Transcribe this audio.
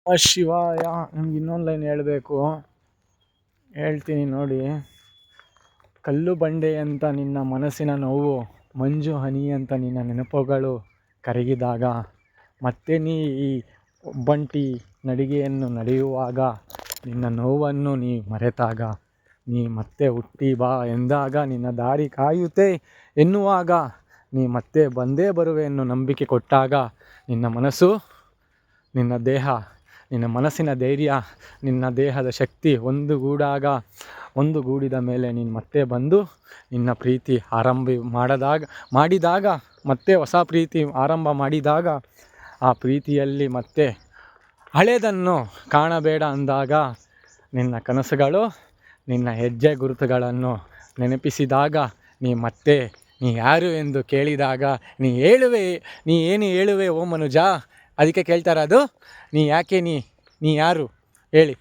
ಶಿವಾಯ. ನಮ್ಗೆ ಇನ್ನೊಂದು ಲೈನ್ ಹೇಳಬೇಕು, ಹೇಳ್ತೀನಿ ನೋಡಿ. ಕಲ್ಲು ಬಂಡೆ ಅಂತ ನಿನ್ನ ಮನಸ್ಸಿನ ನೋವು, ಮಂಜು ಹನಿ ಅಂತ ನಿನ್ನ ನೆನಪುಗಳು ಕರಗಿದಾಗ, ಮತ್ತೆ ನೀ ಈ ಒಬ್ಬಂಟಿ ನಡಿಗೆಯನ್ನು ನಡೆಯುವಾಗ, ನಿನ್ನ ನೋವನ್ನು ನೀ ಮರೆತಾಗ, ನೀ ಮತ್ತೆ ಹುಟ್ಟಿ ಬಾ ಎಂದಾಗ, ನಿನ್ನ ದಾರಿ ಕಾಯುತ್ತೆ ಎನ್ನುವಾಗ, ನೀ ಮತ್ತೆ ಬಂದೇ ಬರುವೆ ಎನ್ನು ನಂಬಿಕೆ ಕೊಟ್ಟಾಗ, ನಿನ್ನ ಮನಸ್ಸು, ನಿನ್ನ ದೇಹ, ನಿನ್ನ ಮನಸ್ಸಿನ ಧೈರ್ಯ, ನಿನ್ನ ದೇಹದ ಶಕ್ತಿ ಒಂದುಗೂಡಿದ ಮೇಲೆ ನೀನು ಮತ್ತೆ ಬಂದು ನಿನ್ನ ಪ್ರೀತಿ ಮಾಡಿದಾಗ ಮತ್ತೆ ಹೊಸ ಪ್ರೀತಿ ಆರಂಭ ಮಾಡಿದಾಗ, ಆ ಪ್ರೀತಿಯಲ್ಲಿ ಮತ್ತೆ ಹಳೆಯದನ್ನು ಕಾಣಬೇಡ ಅಂದಾಗ, ನಿನ್ನ ಕನಸುಗಳು, ನಿನ್ನ ಹೆಜ್ಜೆ ಗುರುತುಗಳನ್ನು ನೆನಪಿಸಿದಾಗ, ನೀ ಯಾರು ಎಂದು ಕೇಳಿದಾಗ, ನೀ ಏನು ಹೇಳುವೆ ಓ ಮನುಜ? ಅದಕ್ಕೆ ಕೇಳ್ತಾರ ಅದು, ನೀ ಯಾಕೆ, ನೀ ಯಾರು ಹೇಳಿ.